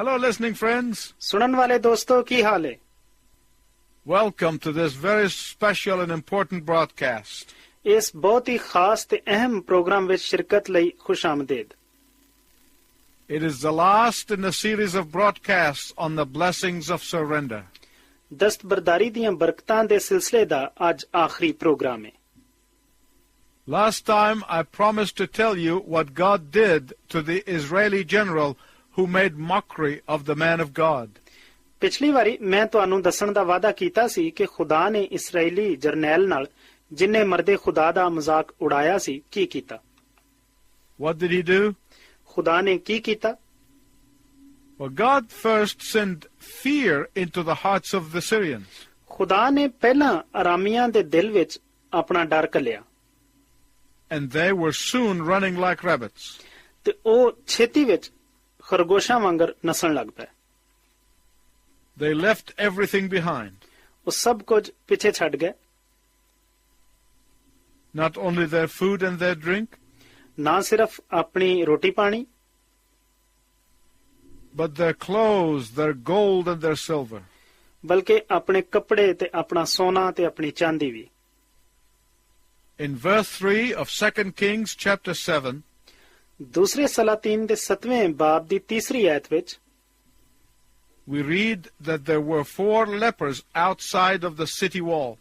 Hello, listening friends. ਸੁਣਨ ਵਾਲੇ ਦੋਸਤੋ ਕੀ ਹਾਲ ਹੈ? Welcome to this very special and important broadcast. ਇਸ ਬਹੁਤ ਹੀ ਖਾਸ ਤੇ ਅਹਿਮ ਪ੍ਰੋਗਰਾਮ ਵਿੱਚ ਸ਼ਿਰਕਤ ਲਈ ਖੁਸ਼ਾਮਦੀਦ। It is the last in a series of broadcasts on the blessings of surrender. ਦਸਤਬਰਦਾਰੀ ਦੀਆਂ ਬਰਕਤਾਂ ਦੇ ਸਿਲਸਿਲੇ ਦਾ ਅੱਜ ਆਖਰੀ ਪ੍ਰੋਗਰਾਮ ਹੈ। Last time I promised to tell you what God did to the Israeli general who made mockery of the man of God. ਪਿਛਲੀ ਵਾਰੀ ਮੈਂ ਤੁਹਾਨੂੰ ਦੱਸਣ ਦਾ ਵਾਅਦਾ ਕੀਤਾ ਸੀ ਕਿ ਖੁਦਾ ਨੇ ਇਸਰਾਏਲੀ ਜਰਨੈਲ ਨਾਲ ਜਿਨ੍ਹਾਂ ਮਰਦੇ ਖੁਦਾ ਦਾ ਮਜ਼ਾਕ ਉਡਾਇਆ ਸੀ ਕੀ ਕੀਤਾ। What did he do? ਖੁਦਾ ਨੇ ਕੀ ਕੀਤਾ? Well, God first sent fear into the hearts of the Syrians. ਖੁਦਾ ਨੇ ਪਹਿਲਾਂ ਅਰਾਮੀਆਂ ਦੇ ਦਿਲ ਵਿੱਚ ਆਪਣਾ ਡਰ ਘੱਲਿਆ। And they were soon running like rabbits. ਤੇ ਉਹ ਛੇਤੀ ਵਿੱਚ ਖਰਗੋਸ਼ਾਂ ਵਾਂਗਰ ਨਸਣ ਲੱਗ ਪਏ। They left everything behind. ਉਹ ਸਭ ਕੁਝ ਪਿੱਛੇ ਛੱਡ ਗਏ। Not only their food and their drink, ਨਾ ਸਿਰਫ ਆਪਣੀ ਰੋਟੀ ਪਾਣੀ, but their clothes, their gold and their silver. ਬਲਕਿ ਆਪਣੇ ਕੱਪੜੇ ਤੇ ਆਪਣਾ ਸੋਨਾ ਤੇ ਆਪਣੀ ਚਾਂਦੀ ਵੀ। In verse 3 of 2 Kings chapter 7, ਦੂਸਰੇ ਸਲਾਤੀਨ ਦੇ 7ਵੇਂ ਬਾਬ ਦੀ ਤੀਸਰੀ ਆਇਤ ਵਿੱਚ we read that there were 4 lepers outside of the city wall.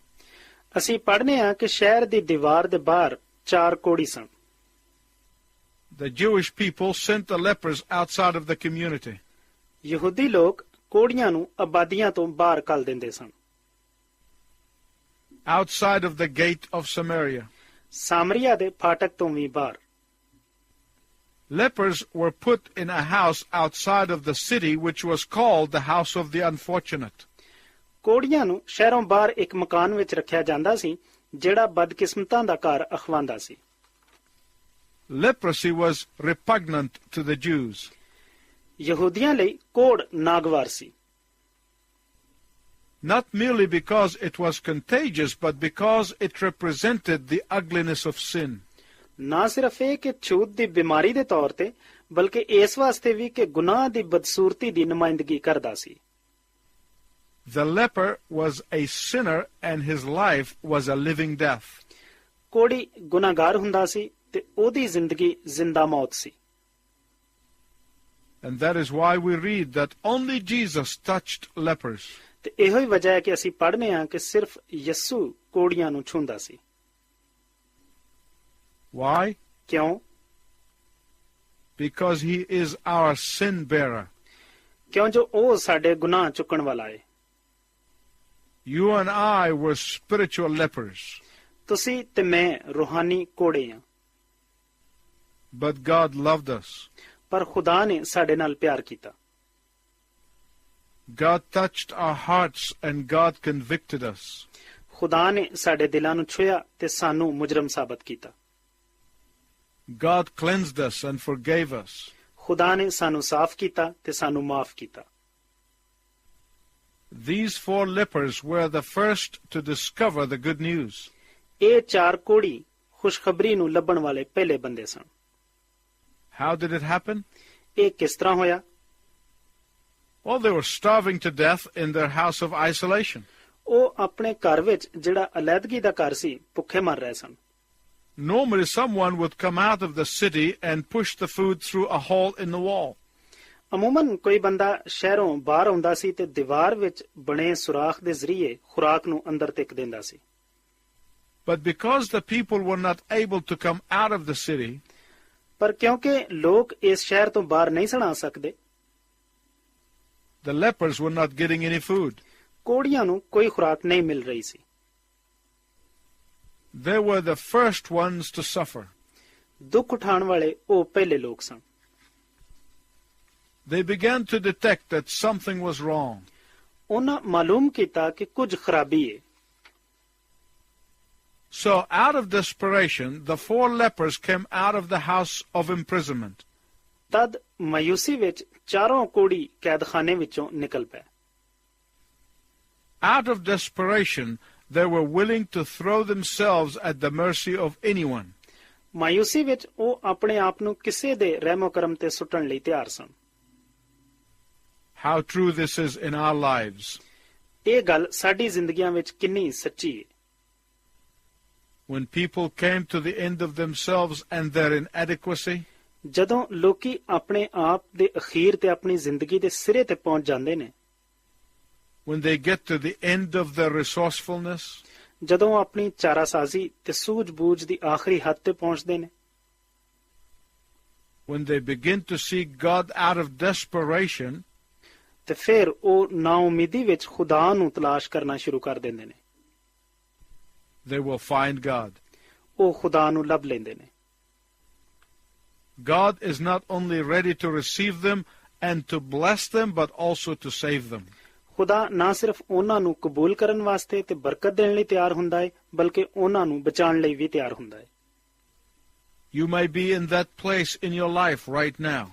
ਅਸੀਂ ਪੜ੍ਹਨੇ ਹਾਂ ਕਿ ਸ਼ਹਿਰ ਦੀ ਦੀਵਾਰ ਦੇ ਬਾਹਰ 4 ਕੋੜੀ ਸਨ। The Jewish people sent the lepers outside of the community. ਯਹੂਦੀ ਲੋਕ ਕੋੜੀਆਂ ਨੂੰ ਆਬਾਦੀਆਂ ਤੋਂ ਬਾਹਰ ਕੱਢ ਦਿੰਦੇ ਸਨ। Outside of the gate of Samaria. Samaria ਦੇ ਫਾਟਕ ਤੋਂ ਵੀ ਬਾਹਰ। Lepers were put in a house outside of the city which was called the house of the unfortunate. ਕੋੜੀਆਂ ਨੂੰ ਸ਼ਹਿਰੋਂ ਬਾਹਰ ਇੱਕ ਮਕਾਨ ਵਿੱਚ ਰੱਖਿਆ ਜਾਂਦਾ ਸੀ ਜਿਹੜਾ ਬਦਕਿਸਮਤਾਂ ਦਾ ਘਰ ਅਖਵਾਂਦਾ ਸੀ। Leprosy was repugnant to the Jews. ਯਹੂਦੀਆਂ ਲਈ ਕੋੜ ਨਾਗਵਾਰ ਸੀ। Not merely because it was contagious, but because it represented the ugliness of sin. ਨਾ ਸਿਰਫ ਇਹ ਕਿ ਛੂਤ ਦੀ ਬਿਮਾਰੀ ਦੇ ਤੌਰ ਤੇ ਬਲਕਿ ਇਸ ਵਾਸਤੇ ਵੀ ਕਿ ਗੁਨਾਹ ਦੀ ਬਦਸੂਰਤੀ ਦੀ ਨੁਮਾਇੰਦਗੀ ਕਰਦਾ ਸੀ। The leper was a sinner and his life was a living death. ਕੋੜੀ ਗੁਨਾਹਗਾਰ ਹੁੰਦਾ ਸੀ ਤੇ ਉਹਦੀ ਜ਼ਿੰਦਗੀ ਜ਼ਿੰਦਾ ਮੌਤ ਸੀ। And that is why we read that only Jesus touched lepers. ਤੇ ਇਹੋ ਹੀ ਵਜ੍ਹਾ ਹੈ ਕਿ ਅਸੀਂ ਪੜ੍ਹਨੇ ਹਾਂ ਕਿ ਸਿਰਫ ਯਿਸੂ ਕੋੜੀਆਂ ਨੂੰ ਛੂੰਹਦਾ ਸੀ। Why? ਕਿਉਂ? Because he is our sin bearer. ਕਿਉਂ ਜੋ ਉਹ ਸਾਡੇ ਗੁਨਾਹ ਚੁੱਕਣ ਵਾਲਾ ਹੈ। You and I were spiritual lepers. ਤੁਸੀਂ ਤੇ ਮੈਂ ਰੂਹਾਨੀ ਕੋੜੇ ਹਾਂ। But God loved us. ਪਰ ਖੁਦਾ ਨੇ ਸਾਡੇ ਨਾਲ ਪਿਆਰ ਕੀਤਾ। God touched our hearts and God convicted us. ਖੁਦਾ ਨੇ ਸਾਡੇ ਦਿਲਾਂ ਨੂੰ ਛੂਹਿਆ ਤੇ ਸਾਨੂੰ ਮੁਜਰਮ ਸਾਬਤ ਕੀਤਾ। God cleansed us and forgave us. ਖੁਦਾ ਨੇ ਸਾਨੂੰ ਸਾਫ਼ ਕੀਤਾ ਤੇ ਸਾਨੂੰ ਮਾਫ਼ ਕੀਤਾ। These 4 lepers were the first to discover the good news. ਇਹ 4 ਕੋੜੀ ਖੁਸ਼ਖਬਰੀ ਨੂੰ ਲੱਭਣ ਵਾਲੇ ਪਹਿਲੇ ਬੰਦੇ ਸਨ। How did it happen? ਇਹ ਕਿਸ ਤਰ੍ਹਾਂ ਹੋਇਆ? Well, they were starving to death in their house of isolation. ਉਹ ਆਪਣੇ ਘਰ ਵਿੱਚ ਜਿਹੜਾ ਅਲੈਦਗੀ ਦਾ ਘਰ ਸੀ ਭੁੱਖੇ ਮਰ ਰਹੇ ਸਨ। Normally someone would come out of the city and push the food through a hole in the wall. ਅਮੂਮਨ ਕੋਈ ਬੰਦਾ ਸ਼ਹਿਰੋਂ ਬਾਹਰ ਆਉਂਦਾ ਸੀ ਤੇ ਦੀਵਾਰ ਵਿੱਚ ਬਣੇ ਸੁਰਾਖ ਦੇ ਜ਼ਰੀਏ ਖੁਰਾਕ ਨੂੰ ਅੰਦਰ ਟਿਕ ਦਿੰਦਾ ਸੀ। But because the people were not able to come out of the city, ਪਰ ਕਿਉਂਕਿ ਲੋਕ ਇਸ ਸ਼ਹਿਰ ਤੋਂ ਬਾਹਰ ਨਹੀਂ ਸਣ ਆ ਸਕਦੇ, the lepers were not getting any food. ਕੋੜੀਆਂ ਨੂੰ ਕੋਈ ਖੁਰਾਕ ਨਹੀਂ ਮਿਲ ਰਹੀ ਸੀ। They were the first ones to suffer. ਦੁੱਖ ਉਠਾਉਣ ਵਾਲੇ ਉਹ ਪਹਿਲੇ ਲੋਕ ਸਨ। They began to detect that something was wrong. ਉਹਨਾਂ ਮਾਲੂਮ ਕੀਤਾ ਕਿ ਕੁਝ ਖਰਾਬੀ ਹੈ। So out of desperation, the 4 lepers came out of the house of imprisonment. ਤਦ ਮਾਯੂਸੀ ਵਿੱਚ 4 ਕੋੜੀ ਕੈਦਖਾਨੇ ਵਿੱਚੋਂ ਨਿਕਲ ਪਏ। Out of desperation, they were willing to throw themselves at the mercy of anyone. ਮਾਯੂਸੀ ਵਿੱਚ ਉਹ ਆਪਣੇ ਆਪ ਨੂੰ ਕਿਸੇ ਦੇ ਰਹਿਮੋ ਕਰਮ ਤੇ ਸੁੱਟਣ ਲਈ ਤਿਆਰ ਸਨ। How true this is in our lives. ਇਹ ਗੱਲ ਸਾਡੀ ਜ਼ਿੰਦਗੀਆਂ ਵਿੱਚ ਕਿੰਨੀ ਸੱਚੀ ਹੈ। When people came to the end of themselves and their inadequacy, ਜਦੋਂ ਲੋਕੀ ਆਪਣੇ ਆਪ ਦੇ ਅਖੀਰ ਤੇ ਆਪਣੀ ਜ਼ਿੰਦਗੀ ਦੇ ਸਿਰੇ ਤੇ ਪਹੁੰਚ ਜਾਂਦੇ ਨੇ, when they get to the end of their resourcefulness, ਜਦੋਂ ਆਪਣੀ ਚਾਰਾਸਾਜ਼ੀ ਤੇ ਸੂਝ-ਬੂਝ ਦੀ ਆਖਰੀ ਹੱਦ ਤੇ ਪਹੁੰਚਦੇ ਨੇ, when they begin to seek God out of desperation, ਤੇ ਫਿਰ ਉਹ ਨਾਉਮੀਦੀ ਵਿੱਚ ਖੁਦਾ ਨੂੰ ਤਲਾਸ਼ ਕਰਨਾ ਸ਼ੁਰੂ ਕਰ ਦਿੰਦੇ ਨੇ, they will find God. ਉਹ ਖੁਦਾ ਨੂੰ ਲੱਭ ਲੈਂਦੇ ਨੇ। God is not only ready to receive them and to bless them, but also to save them. ਖੁਦਾ ਨਾ ਸਿਰਫ ਉਹਨਾਂ ਨੂੰ ਕਬੂਲ ਕਰਨ ਵਾਸਤੇ ਤੇ ਬਰਕਤ ਦੇਣ ਲਈ ਤਿਆਰ ਹੁੰਦਾ ਹੈ, ਬਲਕਿ ਉਹਨਾਂ ਨੂੰ ਬਚਾਉਣ ਲਈ ਵੀ ਤਿਆਰ ਹੁੰਦਾ ਹੈ। You may be in that place in your life right now.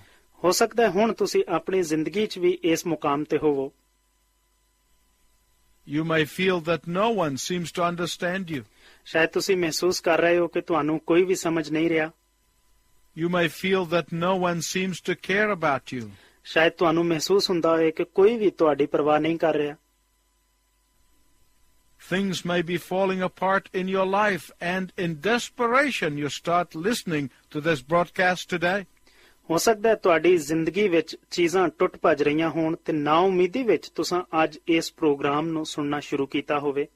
ਹੋ ਸਕਦਾ ਹੈ ਹੁਣ ਤੁਸੀਂ ਆਪਣੀ ਜ਼ਿੰਦਗੀ 'ਚ ਵੀ ਇਸ ਮੁਕਾਮ ਤੇ ਹੋਵੋ। You may feel that no one seems to understand you. ਸ਼ਾਇਦ ਤੁਸੀਂ ਮਹਿਸੂਸ ਕਰ ਰਹੇ ਹੋ ਕਿ ਤੁਹਾਨੂੰ ਕੋਈ ਵੀ ਸਮਝ ਨਹੀਂ ਰਿਹਾ। You may feel that no one seems to care about you. ਸ਼ਾਇਦ ਤੁਹਾਨੂੰ ਮਹਿਸੂਸ ਹੁੰਦਾ ਹੋਵੇ ਕਿ ਕੋਈ ਵੀ ਤੁਹਾਡੀ ਪਰਵਾਹ ਨਹੀਂ ਕਰ ਰਿਹਾ। Things may be falling apart in your life, and in desperation you start listening to this broadcast today. ਹੋ ਸਕਦਾ ਹੈ ਤੁਹਾਡੀ ਜ਼ਿੰਦਗੀ ਵਿੱਚ ਚੀਜ਼ਾਂ ਟੁੱਟ ਭੱਜ ਰਹੀਆਂ ਹੋਣ ਤੇ ਨਾਉਮੀਦੀ ਵਿੱਚ ਤੁਸੀਂ ਅੱਜ ਇਸ ਪ੍ਰੋਗਰਾਮ ਨੂੰ ਸੁਣਨਾ ਸ਼ੁਰੂ ਕੀਤਾ ਹੋਵੇ।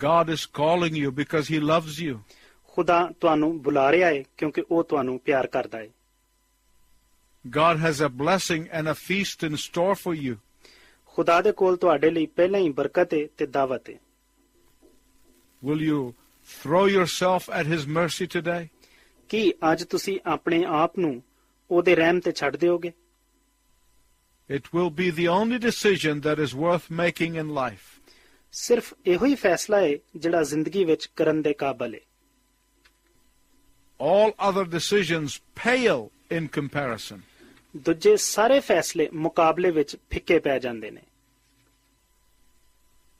God is calling you because He loves you. ਖੁਦਾ ਤੁਹਾਨੂੰ ਬੁਲਾ ਰਿਹਾ ਹੈ ਕਿਉਂਕਿ ਉਹ ਤੁਹਾਨੂੰ ਪਿਆਰ ਕਰਦਾ ਹੈ। God has a blessing and a feast in store for you. ਖੁਦਾ ਦੇ ਕੋਲ ਤੁਹਾਡੇ ਲਈ ਪਹਿਲਾਂ ਹੀ ਬਰਕਤ ਹੈ ਤੇ ਦਾਵਤ ਹੈ। Will you throw yourself at His mercy today? ਕੀ ਅੱਜ ਤੁਸੀਂ ਆਪਣੇ ਆਪ ਨੂੰ ਉਹਦੇ ਰਹਿਮ ਤੇ ਛੱਡ ਦਿਓਗੇ? It will be the only decision that is worth making in life. ਸਿਰਫ ਇਹੋ ਹੀ ਫੈਸਲਾ ਹੈ ਜਿਹੜਾ ਜ਼ਿੰਦਗੀ ਵਿੱਚ ਕਰਨ ਦੇ ਕਾਬਲ ਹੈ। All other decisions pale in comparison. ਦੂਜੇ ਸਾਰੇ ਫੈਸਲੇ ਮੁਕਾਬਲੇ ਵਿੱਚ ਫਿੱਕੇ ਪੈ ਜਾਂਦੇ ਨੇ।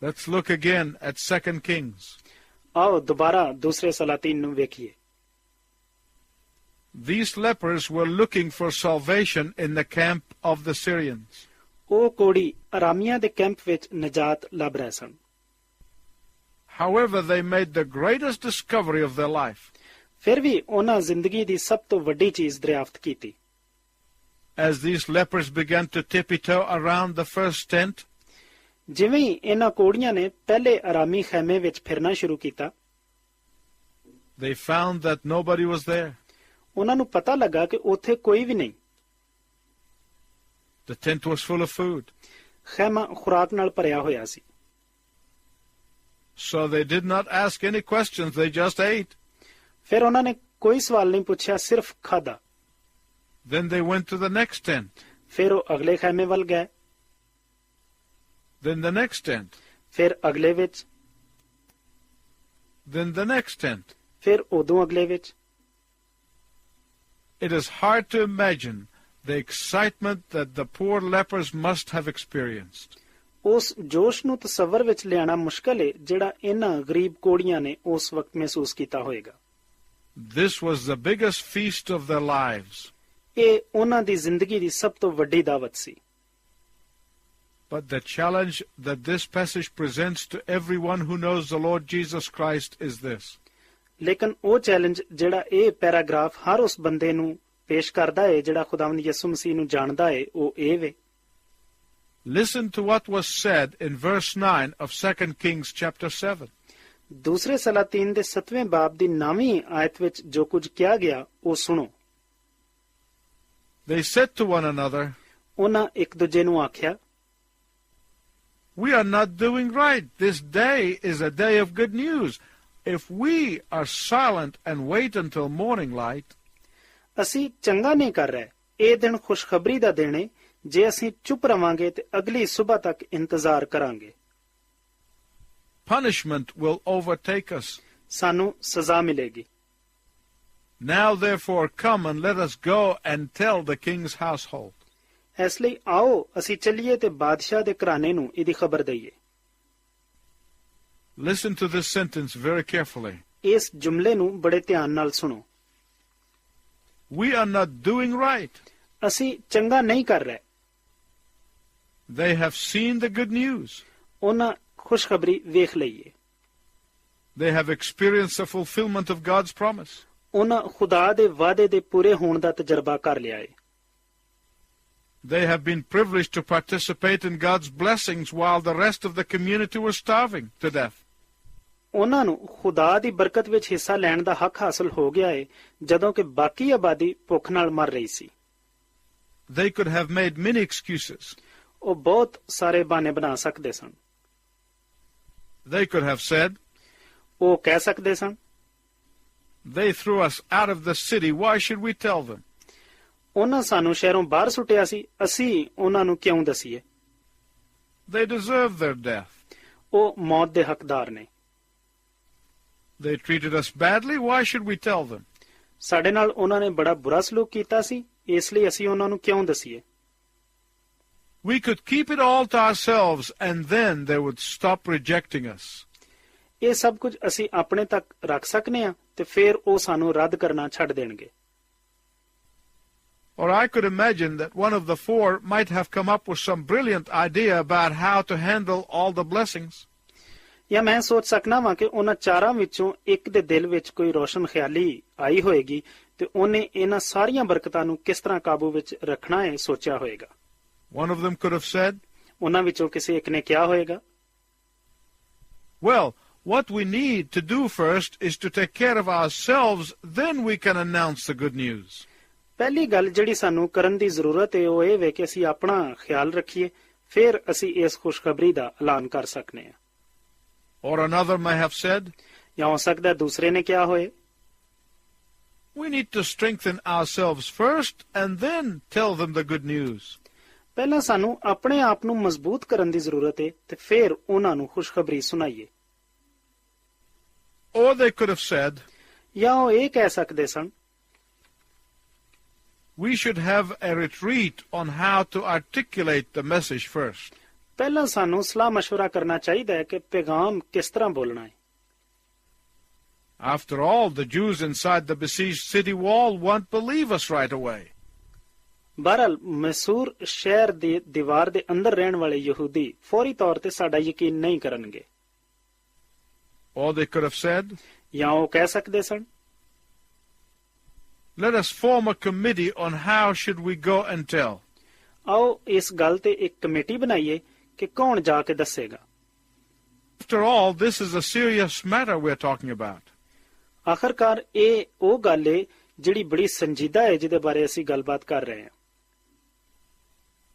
Let's look again at 2 Kings. ਆਓ ਦੁਬਾਰਾ ਦੂਸਰੇ ਸਲਾਤੀਨ ਨੂੰ ਵੇਖੀਏ। These lepers were looking for salvation in the camp of the Syrians. ਉਹ ਕੋੜੀ ਅਰਾਮੀਆਂ ਦੇ ਕੈਂਪ ਵਿੱਚ ਨਜਾਤ ਲੱਭ ਰਹੇ ਸਨ। However, they made the greatest discovery of their life. ਫਿਰ ਵੀ ਉਹਨਾਂ ਜ਼ਿੰਦਗੀ ਦੀ ਸਭ ਤੋਂ ਵੱਡੀ ਚੀਜ਼ ਦਰਿਆਫਤ ਕੀਤੀ। As these lepers began to tippy-toe around the first tent, ਜਿਵੇਂ ਹੀ ਇਹਨਾਂ ਕੋੜੀਆਂ ਨੇ ਪਹਿਲੇ ਅਰਾਮੀ ਖੈਮੇ ਵਿੱਚ ਫਿਰਨਾ ਸ਼ੁਰੂ ਕੀਤਾ, they found that nobody was there. ਉਹਨਾਂ ਨੂੰ ਪਤਾ ਲੱਗਾ ਕਿ ਉੱਥੇ ਕੋਈ ਵੀ ਨਹੀਂ। The tent was full of food. ਖੈਮਾ ਖੁਰਾਕ ਨਾਲ ਭਰਿਆ ਹੋਇਆ ਸੀ। So they did not ask any questions, they just ate. ਫਿਰ ਉਹਨਾਂ ਨੇ ਕੋਈ ਸਵਾਲ ਨਹੀਂ ਪੁੱਛਿਆ, ਸਿਰਫ ਖਾਧਾ। Then they went to the next tent. ਫਿਰ ਉਹ ਅਗਲੇ ਖੈਮੇ ਵੱਲ ਗਏ। Then the next tent. ਫਿਰ ਅਗਲੇ ਵਿੱਚ। Then the next tent. ਫਿਰ ਉਦੋਂ ਅਗਲੇ ਵਿੱਚ। It is hard to imagine the excitement that the poor lepers must have experienced. ਉਸ ਜੋਸ਼ ਨੂੰ ਤਸੱਵਰ ਵਿੱਚ ਲਿਆਣਾ ਮੁਸ਼ਕਲ ਹੈ ਜਿਹੜਾ ਇਹਨਾਂ ਗਰੀਬ ਕੋੜੀਆਂ ਨੇ ਉਸ ਵਕਤ ਮਹਿਸੂਸ ਕੀਤਾ ਹੋਵੇਗਾ। This was the biggest feast of their lives. ਇਹ ਉਹਨਾਂ ਦੀ ਜ਼ਿੰਦਗੀ ਦੀ ਸਭ ਤੋਂ ਵੱਡੀ ਦਾਵਤ ਸੀ। But the challenge that this passage presents to everyone who knows the Lord Jesus Christ is this. ਲੇਕਿਨ ਉਹ ਚੈਲੰਜ ਜਿਹੜਾ ਇਹ ਪੈਰਾਗ੍ਰਾਫ ਹਰ ਉਸ ਬੰਦੇ ਨੂੰ ਪੇਸ਼ ਕਰਦਾ ਹੈ ਜਿਹੜਾ ਖੁਦਾਵੰਦ ਯਿਸੂ ਮਸੀਹ ਨੂੰ ਜਾਣਦਾ ਹੈ, ਉਹ ਇਹ ਵੇ। Listen to what was said in verse 9 of 2 Kings chapter 7. ਦੂਸਰੇ ਸਲਾਤੀਨ ਦੇ 7ਵੇਂ ਬਾਬ ਦੀ 9ਵੀਂ ਆਇਤ ਵਿੱਚ ਜੋ ਕੁਝ ਕਿਹਾ ਗਿਆ ਉਹ ਸੁਣੋ। They said to one another, ਉਹਨਾਂ ਇੱਕ ਦੂਜੇ ਨੂੰ ਆਖਿਆ, We are not doing right. This day is a day of good news. If we are silent and wait until morning light, ਅਸੀਂ ਚੰਗਾ ਨਹੀਂ ਕਰ ਰਹੇ। ਇਹ ਦਿਨ ਖੁਸ਼ਖਬਰੀ ਦਾ ਦਿਨ ਹੈ। ਜੇ ਅਸੀਂ ਚੁੱਪ ਰਵਾਂਗੇ ਤੇ ਅਗਲੀ ਸਵੇਰ ਤੱਕ ਇੰਤਜ਼ਾਰ ਕਰਾਂਗੇ, punishment will overtake us. ਸਾਨੂੰ ਸਜ਼ਾ ਮਿਲੇਗੀ। Now therefore come and let us go and tell the king's household. ਇਸ ਲਈ ਆਓ ਅਸੀਂ ਚੱਲੀਏ ਤੇ ਬਾਦਸ਼ਾਹ ਦੇ ਘਰਾਣੇ ਨੂੰ ਇਹਦੀ ਖਬਰ ਦਈਏ। Listen to this sentence very carefully. ਇਸ ਜੁਮਲੇ ਨੂੰ ਬੜੇ ਧਿਆਨ ਨਾਲ ਸੁਣੋ। We are not doing right. ਅਸੀਂ ਚੰਗਾ ਨਹੀਂ ਕਰ ਰਹੇ। They have seen the good news. ਉਹਨਾਂ ਖੁਸ਼ਖਬਰੀ ਵੇਖ ਲਈ ਏ। They have experienced the fulfillment of God's promise. ਉਹਨਾਂ ਖੁਦਾ ਦੇ ਵਾਅਦੇ ਦੇ ਪੂਰੇ ਹੋਣ ਦਾ ਤਜਰਬਾ ਕਰ ਲਿਆ ਏ। They have been privileged to participate in God's blessings while the rest of the community was starving to death. ਉਹਨਾਂ ਨੂੰ ਖੁਦਾ ਦੀ ਬਰਕਤ ਵਿੱਚ ਹਿੱਸਾ ਲੈਣ ਦਾ ਹੱਕ ਹਾਸਲ ਹੋ ਗਿਆ ਏ, ਜਦੋਂ ਕਿ ਬਾਕੀ ਆਬਾਦੀ ਭੁੱਖ ਨਾਲ ਮਰ ਰਹੀ ਸੀ। They could have made many excuses. ਉਹ ਬਹੁਤ ਸਾਰੇ ਬਹਾਨੇ ਬਣਾ ਸਕਦੇ ਸਨ। They could have said, ਉਹ ਕਹਿ ਸਕਦੇ ਸਨ, they threw us out of the city. Why should we tell them? ਉਹਨਾਂ ਸਾਨੂੰ ਸ਼ਹਿਰੋਂ ਬਾਹਰ ਸੁੱਟਿਆ ਸੀ, ਅਸੀਂ ਉਹਨਾਂ ਨੂੰ ਕਿਉਂ ਦਸੀਏ? They deserve their death. ਉਹ ਮੌਤ ਦੇ ਹੱਕਦਾਰ ਨੇ। They treated us badly. Why should we tell them? ਸਾਡੇ ਨਾਲ ਉਹਨਾਂ ਨੇ ਬੜਾ ਬੁਰਾ ਸਲੂਕ ਕੀਤਾ ਸੀ, ਇਸ ਲਈ ਅਸੀਂ ਉਹਨਾਂ ਨੂੰ ਕਿਉਂ ਦਸੀਏ? We could keep it all to ourselves and then they would stop rejecting us. ਇਹ ਸਭ ਕੁਝ ਅਸੀਂ ਆਪਣੇ ਤੱਕ ਰੱਖ ਸਕਨੇ ਆ ਤੇ ਫਿਰ ਉਹ ਸਾਨੂੰ ਰੱਦ ਕਰਨਾ ਛੱਡ ਦੇਣਗੇ। Or I could imagine that one of the four might have come up with some brilliant idea about how to handle all the blessings. ਜਾਂ ਮੈਂ ਸੋਚ ਸਕਣਾ ਵਾਂ ਕਿ ਉਹਨਾਂ ਚਾਰਾਂ ਵਿੱਚੋਂ ਇੱਕ ਦੇ ਦਿਲ ਵਿੱਚ ਕੋਈ ਰੋਸ਼ਨ ਖਿਆਲੀ ਆਈ ਹੋਏਗੀ ਤੇ ਉਹਨੇ ਇਹਨਾਂ ਸਾਰੀਆਂ ਬਰਕਤਾਂ ਨੂੰ ਕਿਸ ਤਰ੍ਹਾਂ ਕਾਬੂ ਵਿੱਚ ਰੱਖਣਾ ਹੈ ਸੋਚਿਆ ਹੋਏਗਾ। One of them could have said, ਉਹਨਾਂ ਵਿੱਚੋਂ ਕਿਸੇ ਇੱਕ ਨੇ ਕਿਹਾ ਹੋਏਗਾ, well, what we need to do first is to take care of ourselves, then we can announce the good news. ਪਹਿਲੀ ਗੱਲ ਜਿਹੜੀ ਸਾਨੂੰ ਕਰਨ ਦੀ ਜ਼ਰੂਰਤ ਹੈ ਉਹ ਇਹ ਵੇ ਕਿ ਅਸੀਂ ਆਪਣਾ ਖਿਆਲ ਰੱਖੀਏ, ਫਿਰ ਅਸੀਂ ਇਸ ਖੁਸ਼ਖਬਰੀ ਦਾ ਐਲਾਨ ਕਰ ਸਕਨੇ ਹਾਂ। Or another may have said, ਜਾਂ ਹੋ ਸਕਦਾ ਦੂਸਰੇ ਨੇ ਕਿਹਾ ਹੋਏ, we need to strengthen ourselves first and then tell them the good news. ਪਹਿਲਾਂ ਸਾਨੂੰ ਆਪਣੇ ਆਪ ਨੂੰ ਮਜ਼ਬੂਤ ਕਰਨ ਦੀ ਜ਼ਰੂਰਤ ਹੈ ਤੇ ਫਿਰ ਉਹਨਾਂ ਨੂੰ ਖੁਸ਼ਖਬਰੀ ਸੁਣਾਈਏ। Or they could have said, ਜਾਂ ਉਹ ਇਹ ਕਹਿ ਸਕਦੇ ਸਨ, we should have a retreat on how to articulate the message first. ਪਹਿਲਾਂ ਸਾਨੂੰ ਸਲਾਹ ਮਸ਼ਵਰਾ ਕਰਨਾ ਚਾਹੀਦਾ ਹੈ ਕਿ ਪੈਗਾਮ ਕਿਸ ਤਰ੍ਹਾਂ ਬੋਲਣਾ ਹੈ। After all, the Jews inside the besieged city wall won't believe us right away. ਬਹਰਹਾਲ Mysore ਸ਼ਹਿਰ ਦੀ ਦੀਵਾਰ ਦੇ ਅੰਦਰ ਰਹਿਣ ਵਾਲੇ ਯਹੂਦੀ ਫੌਰੀ ਤੌਰ ਤੇ ਸਾਡਾ ਯਕੀਨ ਨਹੀਂ ਕਰਨਗੇ। Or they could have said, ਜਾਂ ਉਹ ਕਹਿ ਸਕਦੇ ਸਨ, let us form a committee on how should we go and tell. ਆਓ ਇਸ ਗੱਲ ਤੇ ਇੱਕ ਕਮੇਟੀ ਬਣਾਈਏ ਕਿ ਕੌਣ ਜਾ ਕੇ ਦੱਸੇਗਾ। After all, this is a serious matter we're talking about. ਆਖਰਕਾਰ ਇਹ ਉਹ ਗੱਲ ਏ ਜਿਹੜੀ ਬੜੀ ਸੰਜੀਦਾ ਹੈ ਜਿਹਦੇ ਬਾਰੇ ਅਸੀਂ ਗੱਲਬਾਤ ਕਰ ਰਹੇ ਹਾਂ।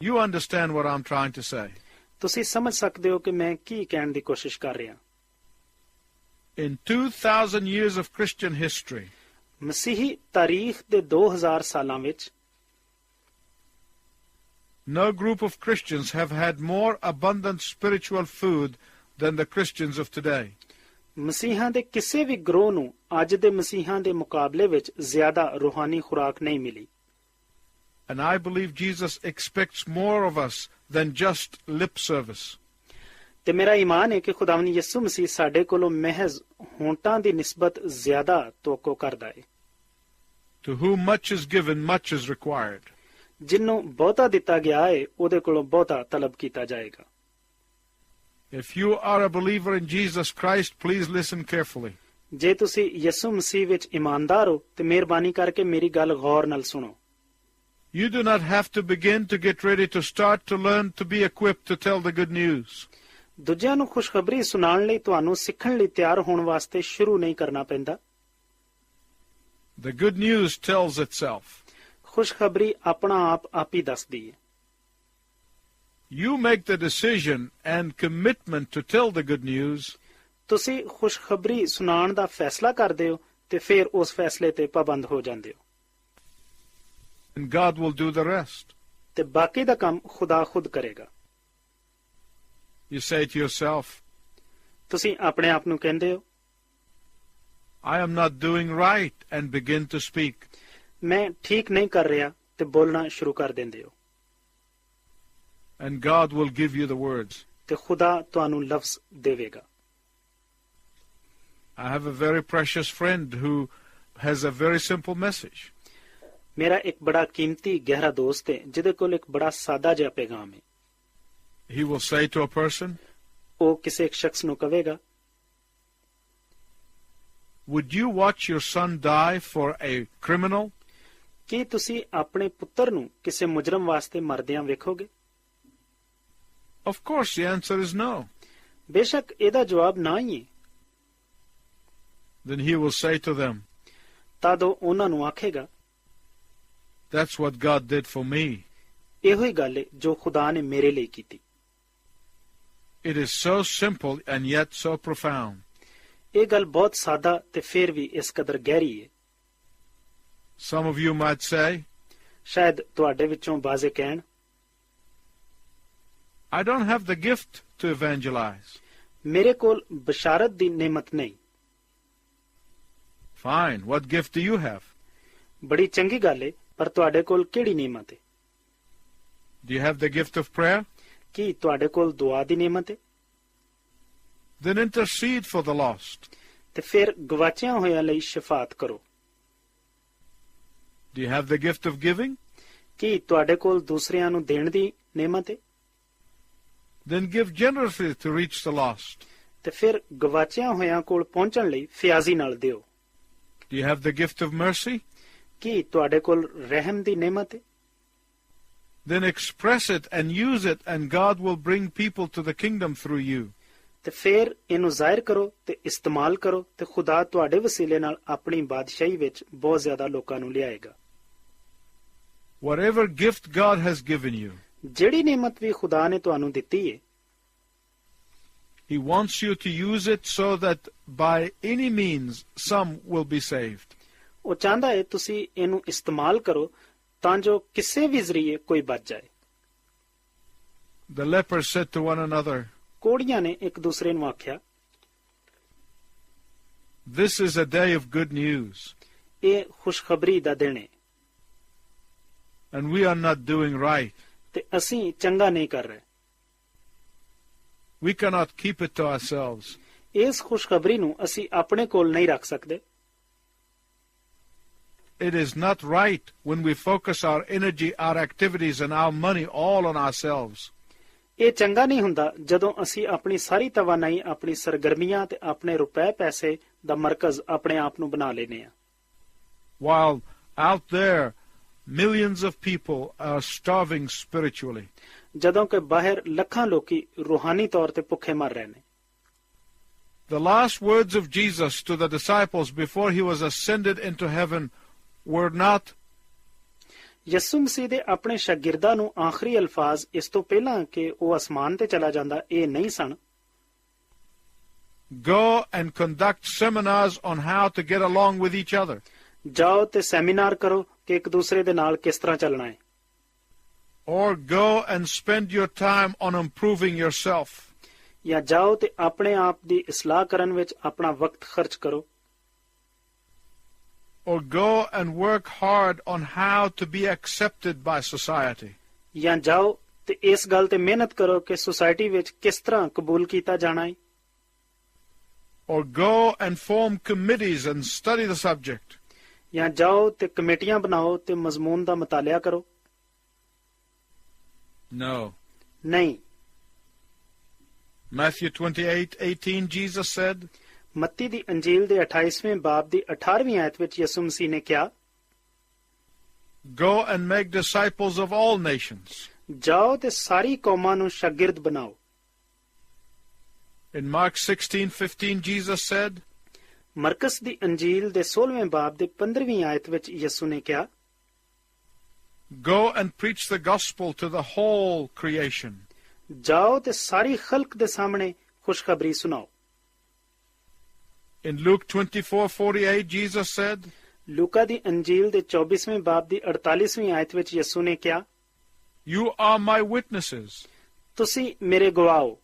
You understand what I'm trying to say. ਤੁਸੀਂ ਸਮਝ ਸਕਦੇ ਹੋ ਕਿ ਮੈਂ ਕੀ ਕਹਿਣ ਦੀ ਕੋਸ਼ਿਸ਼ ਕਰ ਰਿਹਾ। In 2,000 years of Christian history, ਮਸੀਹੀ ਤਾਰੀਖ ਦੇ 2000 ਸਾਲਾਂ ਵਿੱਚ no group of Christians have had more abundant spiritual food than the Christians of today. ਮਸੀਹਾਂ ਦੇ ਕਿਸੇ ਵੀ ਗਰੋਹ ਨੂੰ ਅੱਜ ਦੇ ਮਸੀਹਾਂ ਦੇ ਮੁਕਾਬਲੇ ਵਿੱਚ ਜ਼ਿਆਦਾ ਰੂਹਾਨੀ ਖੁਰਾਕ ਨਹੀਂ ਮਿਲੀ। And I believe Jesus expects more of us than just lip service. ਤੇ ਮੇਰਾ ਈਮਾਨ ਹੈ ਕਿ ਖੁਦਾਵੰਦ ਯਿਸੂ ਮਸੀਹ ਸਾਡੇ ਕੋਲੋਂ ਮਹਿਜ਼ ਹੋਂਠਾਂ ਦੀ ਨਿਸਬਤ ਜ਼ਿਆਦਾ ਤੋਕੋ ਕਰਦਾ ਹੈ। To whom much is given, much is required. ਜਿਹਨੂੰ ਬਹੁਤਾ ਦਿੱਤਾ ਗਿਆ ਹੈ ਉਹਦੇ ਕੋਲੋਂ ਬਹੁਤਾ ਤਲਬ ਕੀਤਾ ਜਾਏਗਾ। If you are a believer in Jesus Christ, please listen carefully. ਜੇ ਤੁਸੀਂ ਯਿਸੂ ਮਸੀਹ ਵਿੱਚ ਇਮਾਨਦਾਰ ਹੋ ਤੇ ਮਿਹਰਬਾਨੀ ਕਰਕੇ ਮੇਰੀ ਗੱਲ ਗੌਰ ਨਾਲ ਸੁਣੋ। You do not have to begin to get ready to start to learn to be equipped to tell the good news. ਦੂਜਿਆਂ ਨੂੰ ਖੁਸ਼ਖਬਰੀ ਸੁਣਾਉਣ ਲਈ ਤੁਹਾਨੂੰ ਸਿੱਖਣ ਲਈ ਤਿਆਰ ਹੋਣ ਵਾਸਤੇ ਸ਼ੁਰੂ ਨਹੀਂ ਕਰਨਾ ਪੈਂਦਾ। The good news tells itself. ਖੁਸ਼ਖਬਰੀ ਆਪਣਾ ਆਪ ਹੀ ਦੱਸਦੀ ਹੈ। You make the decision and commitment to tell the good news. ਤੁਸੀਂ ਖੁਸ਼ਖਬਰੀ ਸੁਣਾਉਣ ਦਾ ਫੈਸਲਾ ਕਰਦੇ ਹੋ ਤੇ ਫਿਰ ਉਸ ਫੈਸਲੇ ਤੇ ਪਾਬੰਦ ਹੋ ਜਾਂਦੇ ਹੋ। And God will do the rest. ਤੇ ਬਾਕੀ ਦਾ ਕੰਮ ਖੁਦਾ ਖੁਦ ਕਰੇਗਾ। You say to yourself, ਤੁਸੀਂ ਆਪਣੇ ਆਪ ਨੂੰ ਕਹਿੰਦੇ ਹੋ, I am not doing right, and begin to speak. ਮੈਂ ਠੀਕ ਨਹੀਂ ਕਰ ਰਿਹਾ ਤੇ ਬੋਲਣਾ ਸ਼ੁਰੂ ਕਰ ਦਿੰਦੇ ਹੋ। And God will give you the words. ਤੇ ਖੁਦਾ ਤੁਹਾਨੂੰ ਲਫ਼ਜ਼ ਦੇਵੇਗਾ। I have a very precious friend who has a very simple message. ਮੇਰਾ ਇੱਕ ਬੜਾ ਕੀਮਤੀ ਗਹਿਰਾ ਦੋਸਤ ਹੈ ਜਿਹਦੇ ਕੋਲ ਇੱਕ ਬੜਾ ਸਾਦਾ ਜਿਹਾ ਪੈਗਾਮ ਹੈ। He will say to a person, ਉਹ ਕਿਸੇ ਇੱਕ ਸ਼ਖਸ ਨੂੰ ਕਹੇਗਾ, would you watch your son die for a criminal? ਕੀ ਤੁਸੀਂ ਆਪਣੇ ਪੁੱਤਰ ਨੂੰ ਕਿਸੇ ਮੁਜਰਮ ਵਾਸਤੇ ਮਰਦਿਆਂ ਵੇਖੋਗੇ? Of course, the answer is no. ਬੇਸ਼ੱਕ ਇਹਦਾ ਜਵਾਬ ਨਾ ਹੀ ਹੈ। Then he will say to them, ਤਦ ਉਹ ਉਹਨਾਂ ਨੂੰ ਆਖੇਗਾ, that's what God did for me. ਇਹੋ ਹੀ ਗੱਲ ਹੈ ਜੋ ਖੁਦਾ ਨੇ ਮੇਰੇ ਲਈ ਕੀਤੀ। It is so simple and yet so profound. ਇਹ ਗੱਲ ਬਹੁਤ ਸਾਦਾ ਤੇ ਫਿਰ ਵੀ ਇਸ ਕਦਰ ਗਹਿਰੀ ਹੈ। Some of you might say, ਸ਼ਾਇਦ ਤੁਹਾਡੇ ਵਿੱਚੋਂ ਬਾਜ਼ੇ ਕਹਿਣ, I don't have the gift to evangelize. ਮੇਰੇ ਕੋਲ ਬਸ਼ਾਰਤ ਦੀ ਨਿਮਤ ਨਹੀਂ। Fine, what gift do you have? ਬੜੀ ਚੰਗੀ ਗੱਲ ਹੈ, ਪਰ ਤੁਹਾਡੇ ਕੋਲ ਕਿਹੜੀ ਨਿਮਤ ਹੈ? Do you have the gift of prayer? ਕੀ ਤੁਹਾਡੇ ਕੋਲ ਦੁਆ ਦੀ ਨਿਮਤ ਹੈ? Then intercede for the lost. ਤੇ ਫਿਰ ਗਵਾਚਿਆਂ ਹੋਇਆਂ ਲਈ ਸ਼ਫਾਅਤ ਕਰੋ। Do you have the gift of giving? ਕੀ ਤੁਹਾਡੇ ਕੋਲ ਦੂਸਰਿਆਂ ਨੂੰ ਦੇਣ ਦੀ ਨਿਮਤ ਹੈ? Then give generously to reach the lost. ਤੇ ਫਿਰ ਗਵਾਚਿਆਂ ਹੋਇਆਂ ਕੋਲ ਪਹੁੰਚਣ ਲਈ ਫਿਆਜ਼ੀ ਨਾਲ ਦਿਓ। Do you have the gift of mercy? ਕੀ ਤੁਹਾਡੇ ਕੋਲ ਰਹਿਮ ਦੀ ਨਿਮਤ ਹੈ? Then express it and use it, and God will bring people to the kingdom through you. ਤੇ ਫਿਰ ਇਹਨੂੰ ਜ਼ਾਹਿਰ ਕਰੋ ਤੇ ਇਸਤੇਮਾਲ ਕਰੋ ਤੇ ਖੁਦਾ ਤੁਹਾਡੇ ਵਸੀਲੇ ਨਾਲ ਆਪਣੀ ਬਾਦਸ਼ਾਹੀ ਵਿੱਚ ਬਹੁਤ ਜ਼ਿਆਦਾ ਲੋਕਾਂ ਨੂੰ ਲਿਆਏਗਾ। Whatever gift God has given you, ਜਿਹੜੀ ਨਿਮਤ ਵੀ ਖੁਦਾ ਨੇ ਤੁਹਾਨੂੰ ਦਿੱਤੀ ਹੈ, He wants you to use it so that by any means some will be saved. ਉਹ ਚਾਹੁੰਦਾ ਹੈ ਤੁਸੀਂ ਇਹਨੂੰ ਇਸਤੇਮਾਲ ਕਰੋ ਤਾਂ ਜੋ ਕਿਸੇ ਵੀ ਜ਼ਰੀਏ ਕੋਈ ਬਚ ਜਾਏ। The lepers said to one another, ਕੋੜੀਆਂ ਨੇ ਇੱਕ ਦੂਸਰੇ ਨੂੰ ਆਖਿਆ, this is a day of good news, ਇਹ ਖੁਸ਼ਖਬਰੀ ਦਾ ਦਿਨ ਹੈ and we are not doing right. ਤੇ ਅਸੀਂ ਚੰਗਾ ਨਹੀਂ ਕਰ ਰਹੇ। We cannot keep it to ourselves. ਇਸ ਖੁਸ਼ਖਬਰੀ ਨੂੰ ਅਸੀਂ ਆਪਣੇ ਕੋਲ ਨਹੀਂ ਰੱਖ ਸਕਦੇ। It is not right when we focus our energy, our activities, and our money all on ourselves. ਇਹ ਚੰਗਾ ਨਹੀਂ ਹੁੰਦਾ ਜਦੋਂ ਅਸੀਂ ਆਪਣੀ ਸਾਰੀ ਤਵਾਨਾਈ, ਆਪਣੀ ਸਰਗਰਮੀਆਂ ਤੇ ਆਪਣੇ ਰੁਪਏ ਪੈਸੇ ਦਾ ਮਰਕਜ਼ ਆਪਣੇ ਆਪ ਨੂੰ ਬਣਾ ਲੈਨੇ ਆ। While out there, millions of people are starving spiritually. ਜਦੋਂ ਕਿ ਬਾਹਰ ਲੱਖਾਂ ਲੋਕੀ ਰੂਹਾਨੀ ਤੌਰ ਤੇ ਭੁੱਖੇ ਮਰ ਰਹੇ ਨੇ। The last words of Jesus to the disciples before he was ascended into heaven were not, ਯਿਸੂ ਮਸੀਹ ਦੇ ਆਪਣੇ ਸ਼ਾਗਿਰਦਾਂ ਨੂੰ ਆਖਰੀ ਅਲਫਾਜ਼ ਇਸ ਤੋਂ ਪਹਿਲਾਂ ਕਿ ਉਹ ਅਸਮਾਨ ਤੇ ਚਲਾ ਜਾਂਦਾ ਇਹ ਨਹੀਂ ਸਨ, go and conduct seminars on how to get along with each other. ਜਾਓ ਤੇ ਸੈਮੀਨਾਰ ਕਰੋ ਕਿ ਇੱਕ ਦੂਸਰੇ ਦੇ ਨਾਲ ਕਿਸ ਤਰ੍ਹਾਂ ਚੱਲਣਾ ਹੈ। Or go and spend your time on improving yourself. ਜਾਂ ਜਾਓ ਤੇ ਆਪਣੇ ਆਪ ਦੀ ਇਸਲਾਹ ਕਰਨ ਵਿੱਚ ਆਪਣਾ ਵਕਤ ਖਰਚ ਕਰੋ। Or go and work hard on how to be accepted by society. ਜਾਂ ਜਾਓ ਤੇ ਇਸ ਗੱਲ ਤੇ ਮਿਹਨਤ ਕਰੋ ਕਿ ਸੁਸਾਇਟੀ ਵਿੱਚ ਕਿਸ ਤਰ੍ਹਾਂ ਕਬੂਲ ਕੀਤਾ ਜਾਣਾ ਹੈ। Or go and form committees and study the subject. ਜਾਂ ਜਾਓ ਤੇ ਕਮੇਟੀਆਂ ਬਣਾਓ ਤੇ ਮਜ਼ਮੂਨ ਦਾ ਮਤਾਲਿਆ ਕਰੋ। No. ਨਹੀਂ। Matthew 28:18, Jesus said, ਮੱਤੀ ਦੀ ਅੰਜੀਲ ਦੇ 28ਵੇਂ ਬਾਬ ਦੀ 18ਵੀਂ ਆਇਤ ਵਿੱਚ ਯਿਸੂ ਮਸੀਹ ਨੇ ਕਿਹਾ, go and make disciples of all nations. ਜਾਓ ਤੇ ਸਾਰੀ ਕੌਮਾਂ ਨੂੰ ਸ਼ਾਗਿਰਦ ਬਣਾਓ। In Mark 16:15, Jesus said, Marcus ਦੀ ਅੰਜੀਲ ਦੇ 16ਵੇਂ ਬਾਬ ਦੇ 15ਵੀਂ ਆਇਤ ਵਿੱਚ ਯਿਸੂ ਨੇ ਕਿਹਾ, go and preach the gospel to the whole creation. ਜਾਓ ਤੇ ਸਾਰੀ ਖਲਕ ਦੇ ਸਾਹਮਣੇ ਖੁਸ਼ਖਬਰੀ ਸੁਣਾਓ। In Luke 24:48, Jesus said, ਲੂਕਾ ਦੀ ਅੰਜੀਲ ਦੇ 24ਵੇਂ ਬਾਬ ਦੀ 48ਵੀਂ ਆਇਤ ਵਿੱਚ ਯਿਸੂ ਨੇ ਕਿਹਾ, you are my witnesses. ਤੁਸੀਂ ਮੇਰੇ ਗਵਾਹ ਹੋ।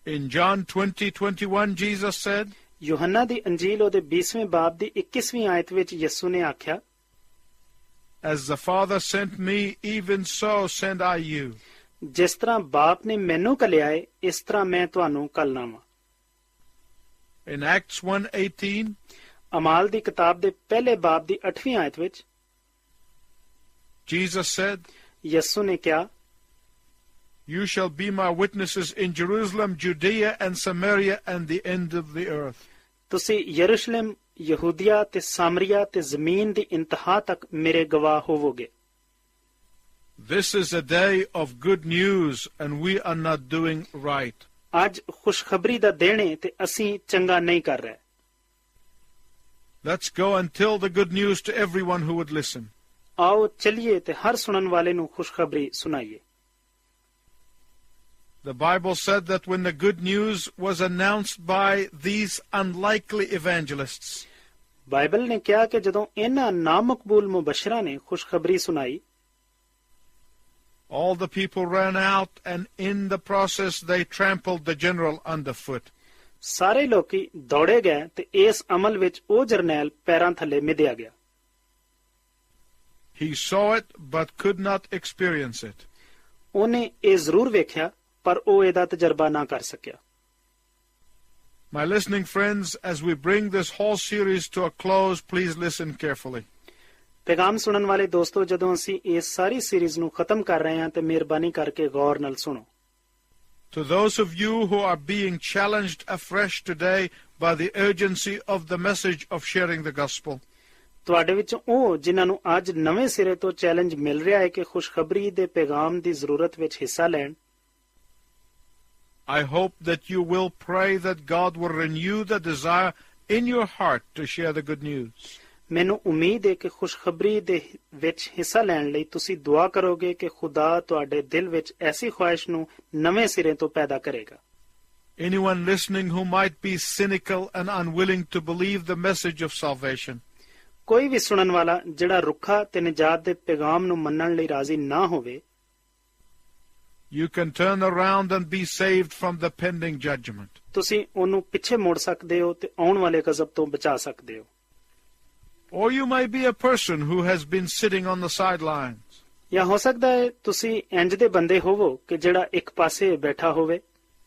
In John 20:21, Jesus said, ਯੂਹੰਨਾ ਦੀ ਅੰਜੀਲ ਉਹਦੇ 20ਵੇਂ ਬਾਬ ਦੀ 21ਵੀਂ ਆਇਤ ਵਿੱਚ ਯਿਸੂ ਨੇ ਆਖਿਆ, as the Father sent me, even so send I you. ਜਿਸ ਤਰ੍ਹਾਂ ਬਾਪ ਨੇ ਮੈਨੂੰ ਘੱਲਿਆ ਹੈ ਇਸ ਤਰ੍ਹਾਂ ਮੈਂ ਤੁਹਾਨੂੰ ਘੱਲਣਾ ਵਾਂ। In Acts 1:18, ਅਮਾਲ ਦੀ ਕਿਤਾਬ ਦੇ ਪਹਿਲੇ ਬਾਬ ਦੀ 8ਵੀਂ ਆਇਤ ਵਿੱਚ Jesus said, ਯਿਸੂ ਨੇ ਕਿਹਾ, You shall be my witnesses in Jerusalem, Judea, and Samaria, and the end of the earth. ਤੁਸੀਂ ਯਰੂਸ਼ਲਮ, ਯਹੂਦੀਆ ਤੇ ਸਾਮਰੀਆ ਤੇ ਜ਼ਮੀਨ ਦੀ ਇੰਤਹਾ ਤੱਕ ਮੇਰੇ ਗਵਾਹ ਹੋਵੋਗੇ। This is a day of good news, and we are not doing right. ਅੱਜ ਖੁਸ਼ਖਬਰੀ ਦਾ ਦਿਨ ਹੈ ਤੇ ਅਸੀਂ ਚੰਗਾ ਨਹੀਂ ਕਰ ਰਹੇ। Let's go and tell the good news to everyone who would listen. ਆਓ ਚਲਿਏ ਤੇ ਹਰ ਸੁਣਨ ਵਾਲੇ ਨੂੰ ਖੁਸ਼ਖਬਰੀ ਸੁਣਾਈਏ। The Bible said that when the good news was announced by these unlikely evangelists, Bible ਨੇ ਕਿਹਾ ਕਿ ਜਦੋਂ ਇਹਨਾਂ ਨਾਮਕਬੂਲ ਮੁਬਸ਼ਰਾਂ ਨੇ ਖੁਸ਼ਖਬਰੀ ਸੁਣਾਈ, all the people ran out, and in the process they trampled the general underfoot. ਸਾਰੇ ਲੋਕੀ ਦੌੜੇ ਗਏ ਤੇ ਇਸ ਅਮਲ ਵਿੱਚ ਉਹ ਜਰਨੈਲ ਪੈਰਾਂ ਥੱਲੇ ਮਿਧਿਆ ਗਿਆ। He saw it but could not experience it. ਉਹਨੇ ਇਹ ਜ਼ਰੂਰ ਵੇਖਿਆ ਪਰ ਉਹ ਇਹਦਾ ਤਜਰਬਾ ਨਾ ਕਰ ਸਕਿਆ। My listening friends, as we bring this whole series to a close, please listen carefully. ਪੈਗਾਮ ਸੁਣਨ ਵਾਲੇ ਦੋਸਤੋ, ਜਦੋਂ ਅਸੀਂ ਇਸ ਸਾਰੀ ਸੀਰੀਜ਼ ਨੂੰ ਖਤਮ ਕਰ ਰਹੇ ਹਾਂ ਤੇ ਮਿਹਰਬਾਨੀ ਕਰਕੇ ਗੌਰ ਨਾਲ ਸੁਣੋ। To those of you who are being challenged afresh today by the urgency of the message of sharing the gospel, ਤੁਹਾਡੇ ਵਿੱਚੋਂ ਉਹ ਜਿਨ੍ਹਾਂ ਨੂੰ ਅੱਜ ਨਵੇਂ ਸਿਰੇ ਤੋਂ ਚੈਲੰਜ ਮਿਲ ਰਿਹਾ ਹੈ ਕਿ ਖੁਸ਼ਖਬਰੀ ਦੇ ਪੈਗਾਮ ਦੀ ਜ਼ਰੂਰਤ ਵਿੱਚ ਹਿੱਸਾ ਲੈਣ, I hope that you will pray that God will renew the desire in your heart to share the good news. ਮੈਨੂੰ ਉਮੀਦ ਹੈ ਕਿ ਖੁਸ਼ਖਬਰੀ ਦੇ ਵਿੱਚ ਹਿੱਸਾ ਲੈਣ ਲਈ ਤੁਸੀਂ ਦੁਆ ਕਰੋਗੇ ਕਿ ਖੁਦਾ ਤੁਹਾਡੇ ਦਿਲ ਵਿੱਚ ਐਸੀ ਖੁਆਇਸ਼ ਨੂੰ ਨਵੇਂ ਸਿਰੇ ਤੋਂ ਪੈਦਾ ਕਰੇਗਾ। Anyone listening who might be cynical and unwilling to believe the message of salvation, ਕੋਈ ਵੀ ਸੁਣਨ ਵਾਲਾ ਜਿਹੜਾ ਰੁੱਖਾ ਤੇ ਨਿਜਾਤ ਦੇ ਪੈਗਾਮ ਨੂੰ ਮੰਨਣ ਲਈ ਰਾਜ਼ੀ ਨਾ ਹੋਵੇ, you can turn around and be saved from the pending judgment. ਤੁਸੀਂ ਉਹਨੂੰ ਪਿੱਛੇ ਮੋੜ ਸਕਦੇ ਹੋ ਤੇ ਆਉਣ ਵਾਲੇ ਗਜ਼ਬ ਤੋਂ ਬਚਾ ਸਕਦੇ ਹੋ। Or you may be a person who has been sitting on the sidelines. ਜਾਂ ਹੋ ਸਕਦਾ ਹੈ ਤੁਸੀਂ ਇੰਜ ਦੇ ਬੰਦੇ ਹੋਵੋ ਕਿ ਜਿਹੜਾ ਇੱਕ ਪਾਸੇ ਬੈਠਾ ਹੋਵੇ।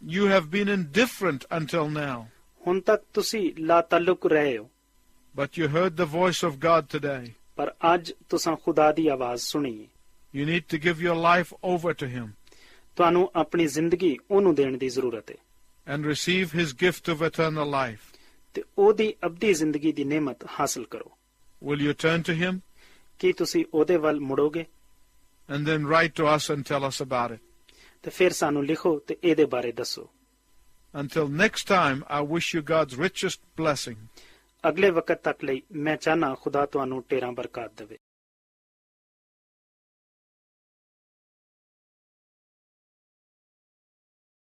You have been indifferent until now, ਹੁਣ ਤੱਕ ਤੁਸੀਂ ਲਾਤਾਲੁਕ ਰਹੇ ਹੋ, but you heard the voice of God today. ਪਰ ਅੱਜ ਤੁਸੀਂ ਖੁਦਾ ਦੀ ਆਵਾਜ਼ ਸੁਣੀ ਹੈ। You need to give your life over to Him ਤੁਹਾਨੂੰ ਆਪਣੀ ਜ਼ਿੰਦਗੀ ਉਹਨੂੰ ਦੇਣ ਦੀ ਜ਼ਰੂਰਤ ਹੈ and receive His gift of eternal life. ਤੇ ਉਹਦੀ ਅਬਦੀ ਜ਼ਿੰਦਗੀ ਦੀ ਨਿਮਤ ਹਾਸਲ ਕਰੋ। Will you turn to Him ਕੀ ਤੁਸੀਂ ਉਹਦੇ ਵੱਲ ਮੁੜੋਗੇ? and then write to us and tell us about it? ਤੇ ਫਿਰ ਸਾਨੂੰ ਲਿਖੋ ਤੇ ਇਹਦੇ ਬਾਰੇ ਦੱਸੋ। Until next time, I wish you God's richest blessing. ਅਗਲੇ ਵਕਤ ਤੱਕ ਲਈ ਮੈਂ ਚਾਹਨਾ ਖੁਦਾ ਤੁਹਾਨੂੰ ਢੇਰਾਂ ਬਰਕਤ ਦੇਵੇ।